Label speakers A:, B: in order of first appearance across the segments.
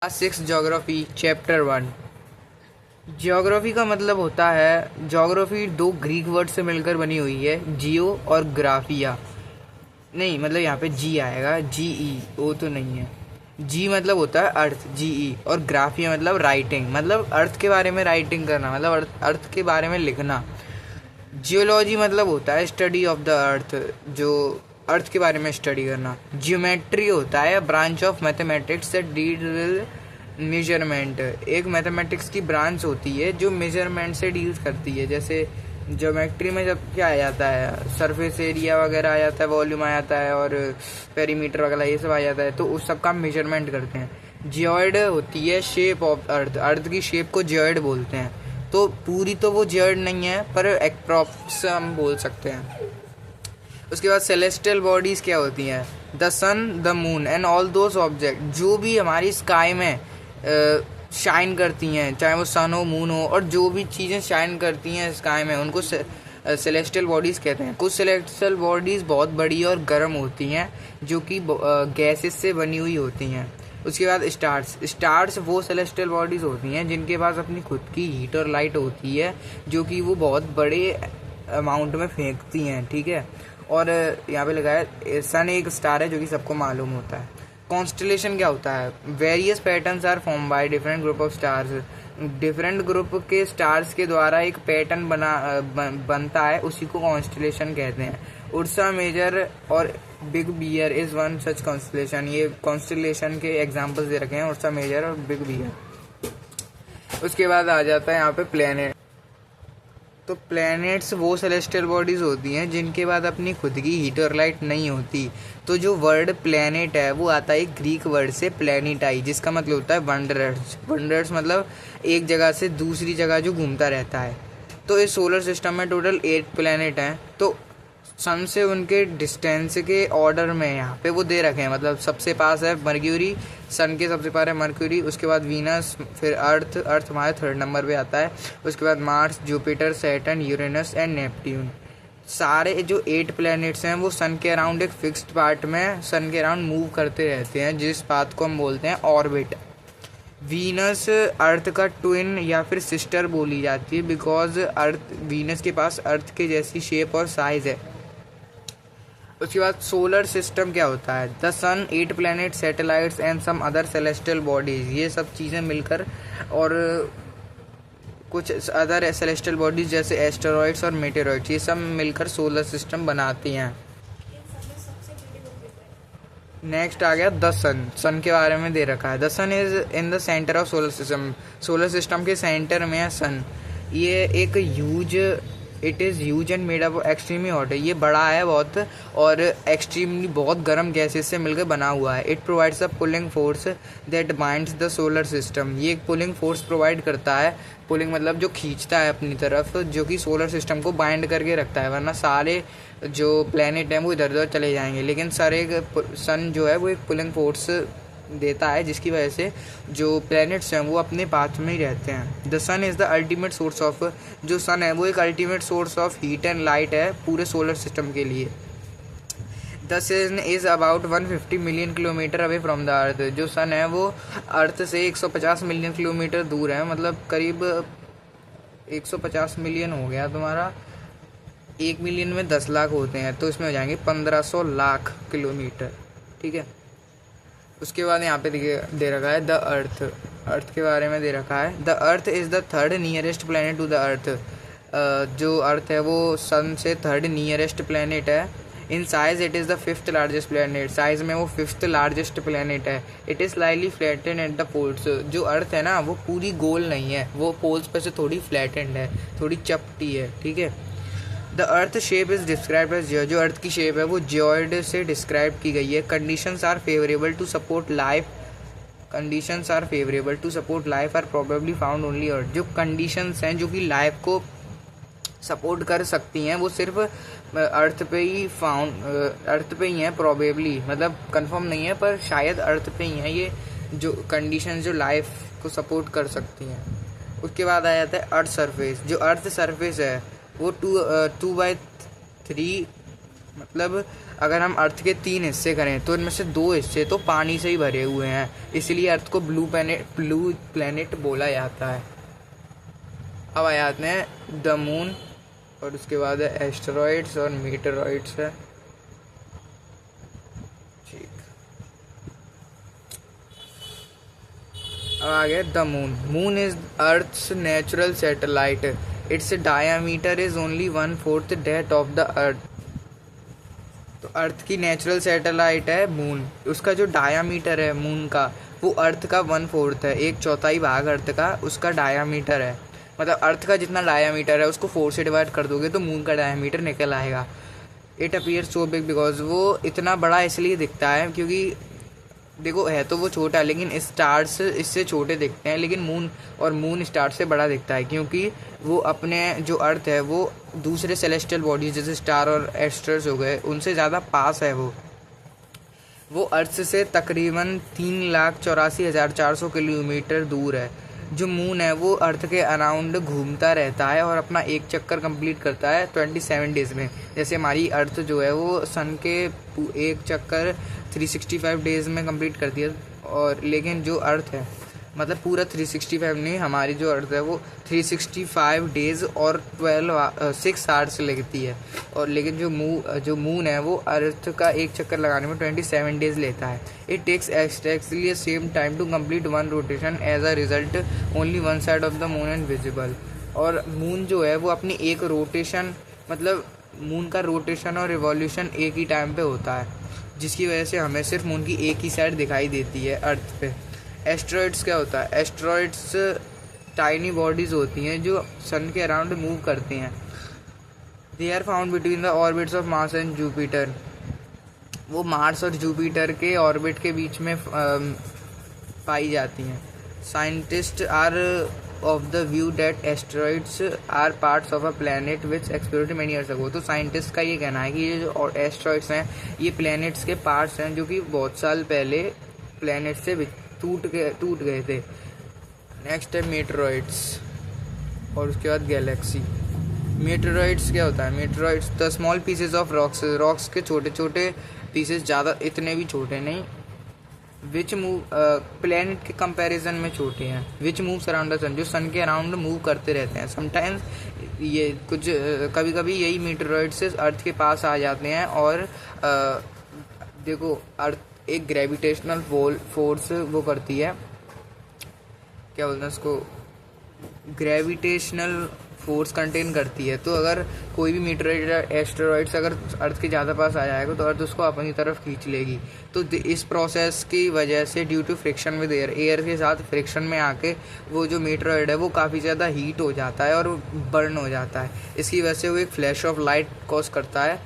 A: Six geography chapter 1। Geography का मतलब होता है, ज्योग्राफी दो ग्रीक वर्ड से मिलकर बनी हुई है, जियो और ग्राफिया। नहीं, मतलब यहाँ पे जी आएगा, जी ई, ओ तो नहीं है। जी मतलब होता है अर्थ, जी ई, और ग्राफिया मतलब राइटिंग, मतलब अर्थ के बारे में राइटिंग करना, मतलब अर्थ के बारे में लिखना। जियोलॉजी मतलब होता है स्टडी ऑफ द अर्थ, जो अर्थ के बारे में स्टडी करना। जियोमेट्री होता है branch of mathematics that deal with measurement. एक मैथमेटिक्स की ब्रांच होती है जो मेजरमेंट से डील करती है। जैसे ज्योमेट्री में जब क्या आ जाता है, सरफेस एरिया वगैरह आ जाता है, वॉल्यूम आ जाता है, और पेरीमीटर वगैरह ये सब आ जाता है, तो उस सब का मेजरमेंट करते हैं। जियोइड होती है शेप ऑफ अर्थ, अर्थ की शेप को जियोइड बोलते हैं। तो पूरी तो वो जियोइड नहीं है, पर एप्रॉक्स हम बोल सकते हैं। उसके बाद सेलेस्टियल बॉडीज क्या होती हैं? The sun, the moon and all those object जो भी हमारी स्काई में शाइन करती हैं, चाहे वो सन हो, मून हो, और जो भी चीज़ें शाइन करती हैं स्काई में, उनको सेलेस्टियल बॉडीज कहते हैं। कुछ सेलेस्टियल बॉडीज बहुत बड़ी और गर्म होती हैं, जो कि गैसेस से बनी हुई होती हैं। उसके बाद स्टार्स वो सेलेस्टियल बॉडीज होती हैं जिनके पास अपनी खुद की हीट और लाइट होती है, जो कि वो बहुत बड़े अमाउंट में फेंकती हैं, ठीक है। और यहाँ पे लिखा है सन एक स्टार है, जो कि सबको मालूम होता है। कॉन्स्टलेशन क्या होता है? Various patterns are form by different group of stars. Different group के स्टार्स के द्वारा एक पैटर्न बनता है, उसी को कॉन्स्टलेशन कहते हैं। उर्सा मेजर और Big Bear is one such constellation. ये कॉन्स्टलेशन के एग्जांपल्स दे रखे हैं, उर्सा मेजर और बिग बियर। उसके बाद आ जाता है यहाँ पे प्लेनेट। तो प्लैनेट्स वो सेलेस्टियल बॉडीज होती हैं जिनके बाद अपनी खुद की हीट और लाइट नहीं होती। तो जो वर्ड प्लैनेट है वो आता है ग्रीक वर्ड से प्लैनेटाई, जिसका मतलब होता है वंडर्स। वंडर्स मतलब एक जगह से दूसरी जगह जो घूमता रहता है। तो इस सोलर सिस्टम में टोटल 8 प्लैनेट हैं। तो सन से उनके डिस्टेंस के ऑर्डर में यहाँ पे वो दे रखे हैं, मतलब सबसे पास है मर्क्यूरी, सन के सबसे पास है मर्क्यूरी, उसके बाद वीनस, फिर अर्थ हमारे 3rd नंबर पे आता है। उसके बाद Mars, Jupiter, Saturn, Uranus and Neptune. सारे जो 8 प्लैनेट्स हैं वो सन के अराउंड एक फिक्स्ड पार्ट में सन के अराउंड मूव करते रहते हैं, जिस पाथ को हम बोलते हैं ऑर्बिट। वीनस अर्थ का ट्विन या फिर सिस्टर बोली जाती है, बिकॉज वीनस के पास अर्थ के जैसी शेप और साइज है। उसके बाद सोलर सिस्टम क्या होता है? The sun, 8 planet, satellites and some other celestial bodies. ये सब चीज़ें मिलकर, और कुछ अदर सेलेस्टियल बॉडीज जैसे एस्टेरॉइड्स और मेटेरॉइड्स, ये सब मिलकर सोलर सिस्टम बनाती हैं। नेक्स्ट आ गया द सन। सन के बारे में दे रखा है, the sun is in the centre of solar system. Solar system के सेंटर में है सन। ये एक it is huge and made up extremely hot है। ये बड़ा है बहुत, और एक्सट्रीमली बहुत गर्म गैसेस से मिलकर बना हुआ है। It provides a pulling force that binds the solar system. ये एक पुलिंग फोर्स प्रोवाइड करता है। पुलिंग मतलब जो खींचता है अपनी तरफ, जो कि सोलर सिस्टम को बाइंड करके रखता है, वरना सारे जो प्लैनेट हैं वो इधर उधर चले जाएंगे। लेकिन सन जो है वो एक पुलिंग फोर्स देता है, जिसकी वजह से जो प्लैनेट्स हैं वो अपने पाथ में ही रहते हैं। The sun is the ultimate source of, जो सन है वो एक ultimate source of heat and light है पूरे सोलर सिस्टम के लिए। The sun is about 150 million kilometre away from the earth. जो सन है वो अर्थ से 150 मिलियन किलोमीटर दूर है, मतलब करीब 150 मिलियन हो गया तुम्हारा, 1 मिलियन में 10 लाख होते हैं, तो इसमें हो जाएंगे 1500 लाख किलोमीटर, ठीक है। उसके बाद यहाँ पे दे रखा है द अर्थ। अर्थ के बारे में दे रखा है, the earth is the 3rd nearest planet to the earth. जो अर्थ है वो सन से 3rd नियरेस्ट प्लैनेट है। In size it is the 5th largest planet. Size में वो 5th लार्जेस्ट प्लैनेट है। It is slightly flattened at the poles. जो earth है ना वो पूरी गोल नहीं है, वो पोल्स पे से थोड़ी फ्लैटेंड है, थोड़ी चपटी है, ठीक है। The earth shape is describe as geo. जो अर्थ की शेप है वो जियोइड से डिस्क्राइब की गई है। Conditions are favourable to support life. Conditions are favourable to support life are probably found only earth. जो कंडीशंस हैं जो कि लाइफ को सपोर्ट कर सकती हैं वो सिर्फ अर्थ पे ही हैं, प्रोबेबली मतलब कंफर्म नहीं है, पर शायद अर्थ पे ही हैं ये जो कंडीशंस जो लाइफ को सपोर्ट कर सकती हैं। उसके बाद आ जाता है अर्थ सरफेस। जो अर्थ सरफेस है वो 2/3 मतलब अगर हम अर्थ के 3 हिस्से करें तो इनमें से 2 हिस्से तो पानी से ही भरे हुए हैं, इसलिए अर्थ को ब्लू प्लैनेट बोला जाता है। अब आ जाते हैं द मून, और उसके बाद है एस्टेरॉइड्स और मीटरॉइड्स है। ठीक, अब आ गया the moon. Moon is earth's natural satellite, its diameter is only 1/4 that of the earth. तो अर्थ की नेचुरल सैटेलाइट है मून, उसका जो डायामीटर है मून का वो अर्थ का 1/4 है, 1/4 भाग अर्थ का उसका डायामीटर है। मतलब अर्थ का जितना डायामीटर है उसको 4 से डिवाइड कर दोगे तो मून का डायामीटर निकल आएगा। It appear so big because, वो इतना बड़ा इसलिए दिखता है क्योंकि देखो है तो वो छोटा है लेकिन स्टार्स इससे छोटे दिखते हैं, लेकिन मून स्टार से बड़ा दिखता है क्योंकि वो अपने जो अर्थ है वो दूसरे सेलेस्टियल बॉडीज जैसे स्टार और एस्टर्स हो गए उनसे ज़्यादा पास है। वो अर्थ से तकरीबन 3,84,400 किलोमीटर दूर है। जो मून है वो अर्थ के अराउंड घूमता रहता है और अपना एक चक्कर कंप्लीट करता है 27 डेज़ में। जैसे हमारी अर्थ जो है वो सन के एक चक्कर 365 डेज़ में कंप्लीट करती है, और लेकिन जो अर्थ है मतलब पूरा 365 नहीं, हमारी जो अर्थ है वो 365 डेज़ और 6 आवर्स लगती है, और लेकिन जो मून है वो अर्थ का एक चक्कर लगाने में 27 डेज़ लेता है। It takes exactly same time to complete one rotation, as a result only one side of the moon and visible. और मून जो है वो अपनी एक रोटेशन, मतलब मून का रोटेशन और रिवॉल्यूशन एक ही टाइम पे होता है, जिसकी वजह से हमें सिर्फ मून की एक ही साइड दिखाई देती है अर्थ पे। एस्टेरॉइड्स क्या होता है? एस्टेरॉइड्स टाइनी बॉडीज़ होती हैं जो सन के अराउंड मूव करती हैं। They are found between the orbits of Mars and Jupiter. वो मार्स और जुपिटर के ऑर्बिट के बीच में पाई जाती हैं। Scientist are of the view that asteroids are parts of a planet which explored many years ago. तो साइंटिस्ट का ये कहना है कि ये जो एस्टेरॉइड्स हैं ये प्लैनेट्स के पार्ट्स हैं जो कि बहुत साल पहले प्लैनेट से टूट गए थे। नेक्स्ट है मीटरॉइड्स, और उसके बाद गैलेक्सी। मीटरॉइड्स क्या होता है? Meteoroids the small pieces of rocks के छोटे छोटे पीसेस, ज़्यादा इतने भी छोटे नहीं, विच मूव प्लैनेट के कंपैरिजन में छोटे हैं। Which moves around the sun, जो सन के अराउंड मूव करते रहते हैं। समटाइम्स ये कुछ कभी कभी यही मीटरॉइड्स अर्थ के पास आ जाते हैं, और देखो अर्थ एक ग्रेविटेशनल फोर्स वो करती है, क्या बोलते हैं उसको, ग्रेविटेशनल फोर्स कंटेन करती है। तो अगर कोई भी मीटरॉइड एस्टेरॉइड्स अगर अर्थ के ज़्यादा पास आ जाएगा तो अर्थ उसको अपनी तरफ खींच लेगी। तो इस प्रोसेस की वजह से due to friction with air के साथ फ्रिक्शन में आके वो जो मीटरॉइड है वो काफ़ी ज़्यादा हीट हो जाता है और बर्न हो जाता है। इसकी वजह से वो एक फ्लैश ऑफ लाइट कॉज करता है,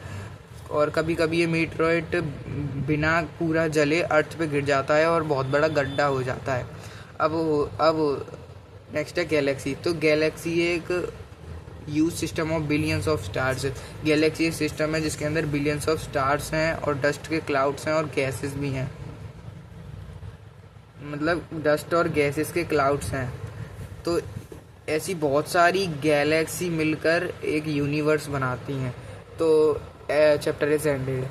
A: और कभी कभी ये मीटरॉइड बिना पूरा जले अर्थ पे गिर जाता है और बहुत बड़ा गड्ढा हो जाता है। अब नेक्स्ट है गैलेक्सी। तो गैलेक्सी एक huge system of billions of stars. Galaxy एक सिस्टम है जिसके अंदर बिलियंस ऑफ स्टार्स हैं और डस्ट के क्लाउड्स हैं और गैसेस भी हैं, मतलब डस्ट और गैसेस के क्लाउड्स हैं। तो ऐसी बहुत सारी गैलेक्सी मिलकर एक यूनिवर्स बनाती हैं। तो चैप्टर इज एंडेड।